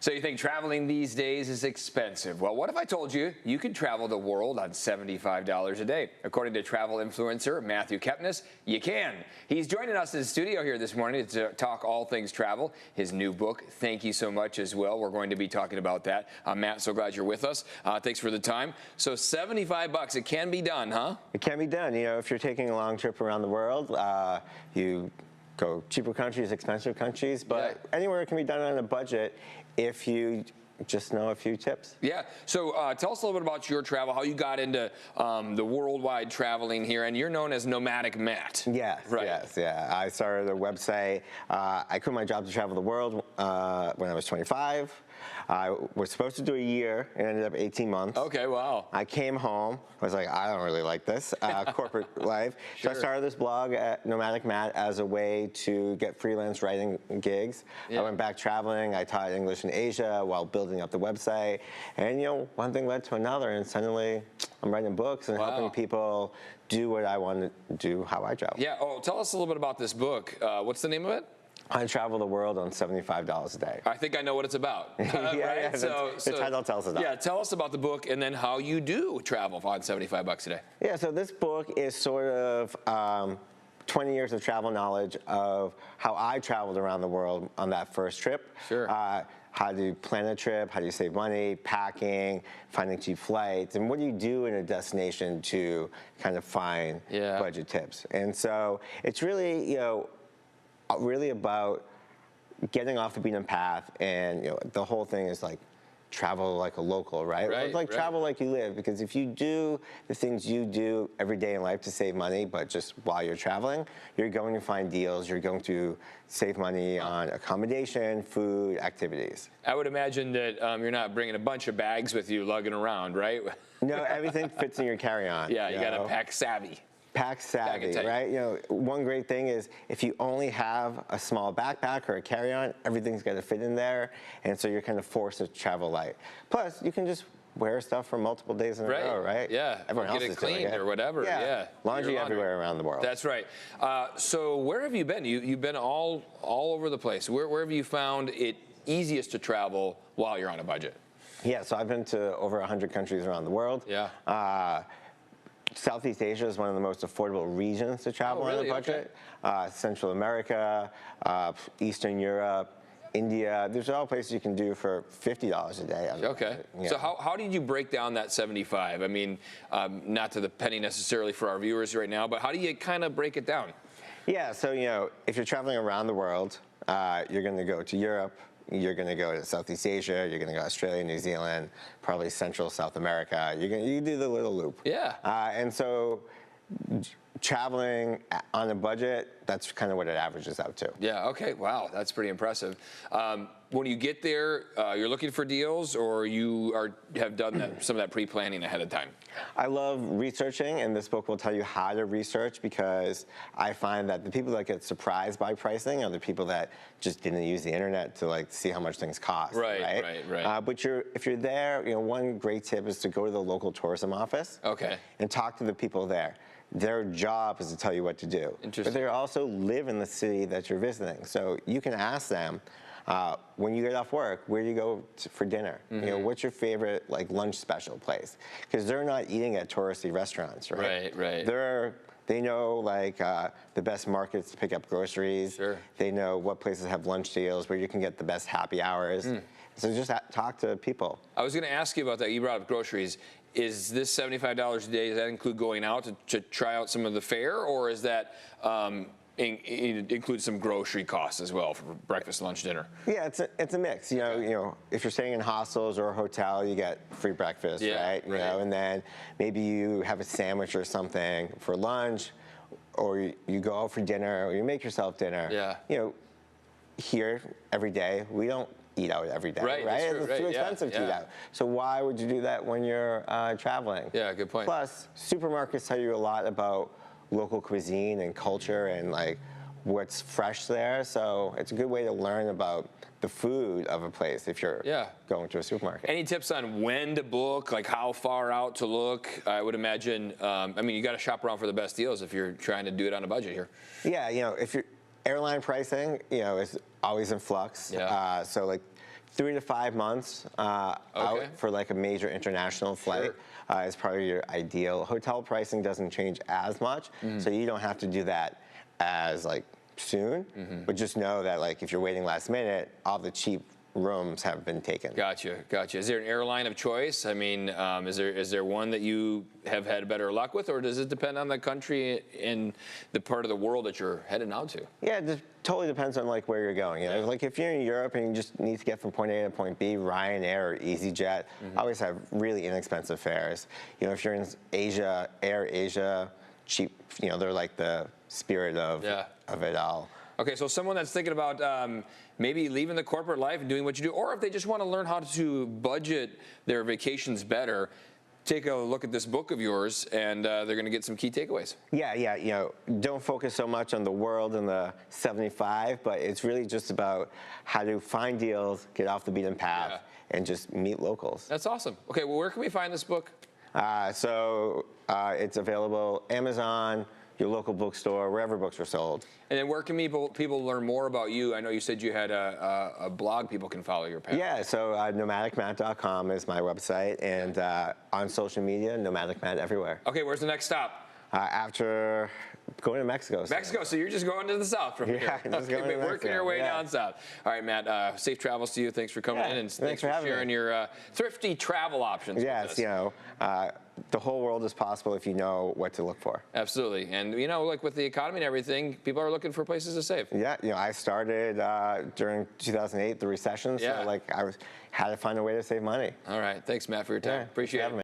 So you think traveling these days is expensive? Well, what if I told you you could travel the world on $75 a day? According to travel influencer Matthew Kepnes, you can. He's joining us in the studio here this morning to talk all things travel. His new book, Thank You So Much, as well. We're going to be talking about that. Matt, so glad you're with us. Thanks for the time. So 75 bucks, it can be done, huh? It can be done. You know, if you're taking a long trip around the world, you go cheaper countries, expensive countries, but anywhere it can be done on a budget if you just know a few tips. Yeah, so tell us a little bit about your travel, how you got into the worldwide traveling here, and you're known as Nomadic Matt. Yes, right. Yes, yeah. I started a website. I quit my job to travel the world when I was 25. I was supposed to do a year, and ended up 18 months. Okay, wow. I came home. I was like, I don't really like this corporate life. Sure. So I started this blog at Nomadic Matt as a way to get freelance writing gigs. Yeah. I went back traveling. I taught English in Asia while building up the website. And, you know, one thing led to another, and suddenly I'm writing books and helping people do what I want to do, how I travel. Yeah, tell us a little bit about this book. What's the name of it? I travel the world on $75 a day. I think I know what it's about. Yeah, right? The title tells us that. Yeah, tell us about the book and then how you do travel on 75 bucks a day. Yeah, so this book is sort of 20 years of travel knowledge of how I traveled around the world on that first trip. Sure. How do you plan a trip? How do you save money? Packing, finding cheap flights, and what do you do in a destination to kind of find budget tips? And so it's really, you know, really about getting off the beaten path, and you know, the whole thing is like travel like a local, right? Travel like you live, because if you do the things you do every day in life to save money, but just while you're traveling, you're going to find deals, you're going to save money on accommodation, food, activities. I would imagine that you're not bringing a bunch of bags with you lugging around, right? No, everything fits in your carry-on. Yeah, you got to pack savvy. Pack savvy, right? You know, one great thing is if you only have a small backpack or a carry-on, everything's got to fit in there, and so you're kind of forced to travel light. Plus, you can just wear stuff for multiple days in a row, right? Yeah, everyone else get it is doing cleaned or whatever. Yeah, laundry everywhere around the world. That's right. So where have you been? You've been all over the place. Where have you found it easiest to travel while you're on a budget? Yeah, so I've been to over 100 countries around the world. Yeah. Southeast Asia is one of the most affordable regions to travel on a budget. Okay. Central America, Eastern Europe, India. There's all places you can do for $50 a day. Okay. So how did you break down that 75? I mean, not to the penny necessarily for our viewers right now, but how do you kind of break it down? Yeah, so you know, if you're traveling around the world, you're going to go to Europe, you're going to go to Southeast Asia, you're going to go to Australia, New Zealand, probably Central South America. You do the little loop. Yeah. And so traveling on a budget, that's kind of what it averages out to. Yeah, okay, wow, that's pretty impressive. When you get there, you're looking for deals, or you have done some of that pre-planning ahead of time? I love researching, and this book will tell you how to research, because I find that the people that get surprised by pricing are the people that just didn't use the internet to like see how much things cost. Right. But if you're there, you know, one great tip is to go to the local tourism office. Okay. And talk to the people there. Their job is to tell you what to do. Interesting. But they also live in the city that you're visiting. So you can ask them, when you get off work, where do you go for dinner? Mm-hmm. You know, what's your favorite like lunch special place? Because they're not eating at touristy restaurants, right? Right. They know like the best markets to pick up groceries. Sure. They know what places have lunch deals, where you can get the best happy hours. So just talk to people. I was going to ask you about that. You brought up groceries. Is this $75 a day, does that include going out to try out some of the fare, or is that include some grocery costs as well for breakfast, lunch, dinner? Yeah, it's a mix. You know, if you're staying in hostels or a hotel, you get free breakfast, right? You know, and then maybe you have a sandwich or something for lunch, or you go out for dinner, or you make yourself dinner. Yeah. You know, here every day we don't eat out every day, right? It's too expensive to eat out. So why would you do that when you're traveling? Yeah, good point. Plus, supermarkets tell you a lot about local cuisine and culture and like what's fresh there. So it's a good way to learn about the food of a place if you're going to a supermarket. Any tips on when to book, like how far out to look? I would imagine, I mean, you got to shop around for the best deals if you're trying to do it on a budget here. Yeah, you know, if you're airline pricing, you know, is always in flux. Yeah. So like 3 to 5 months out for like a major international flight is probably your ideal. Hotel pricing doesn't change as much, so you don't have to do that as like soon, but just know that like if you're waiting last minute, all the cheap rooms have been taken. Gotcha, gotcha. Is there an airline of choice? I mean, is there one that you have had better luck with, or does it depend on the country and the part of the world that you're heading out to? Yeah, it totally depends on like where you're going. You know, like if you're in Europe and you just need to get from point A to point B, Ryanair or EasyJet always have really inexpensive fares. You know, if you're in Asia, Air Asia, cheap. You know, they're like the spirit of it all. Okay, so someone that's thinking about maybe leaving the corporate life and doing what you do, or if they just want to learn how to budget their vacations better, take a look at this book of yours, and they're going to get some key takeaways. Yeah, you know, don't focus so much on the world and the 75, but it's really just about how to find deals, get off the beaten path, and just meet locals. That's awesome. Okay, well, where can we find this book? It's available Amazon, your local bookstore, wherever books are sold. And then where can people learn more about you? I know you said you had a blog people can follow your path. Yeah, so nomadicmatt.com is my website, and on social media, Nomadic Matt everywhere. Okay, where's the next stop? After going to Mexico. Mexico, so you're just going to the south from here. Yeah, just going to Mexico. Working your way down south. All right, Matt, safe travels to you. Thanks for coming in, and thanks for sharing your thrifty travel options with us. Yes, you know, the whole world is possible if you know what to look for. Absolutely, and you know, like with the economy and everything, people are looking for places to save. Yeah, you know, I started during 2008, the recession, so like had to find a way to save money. All right, thanks, Matt, for your time. Appreciate it.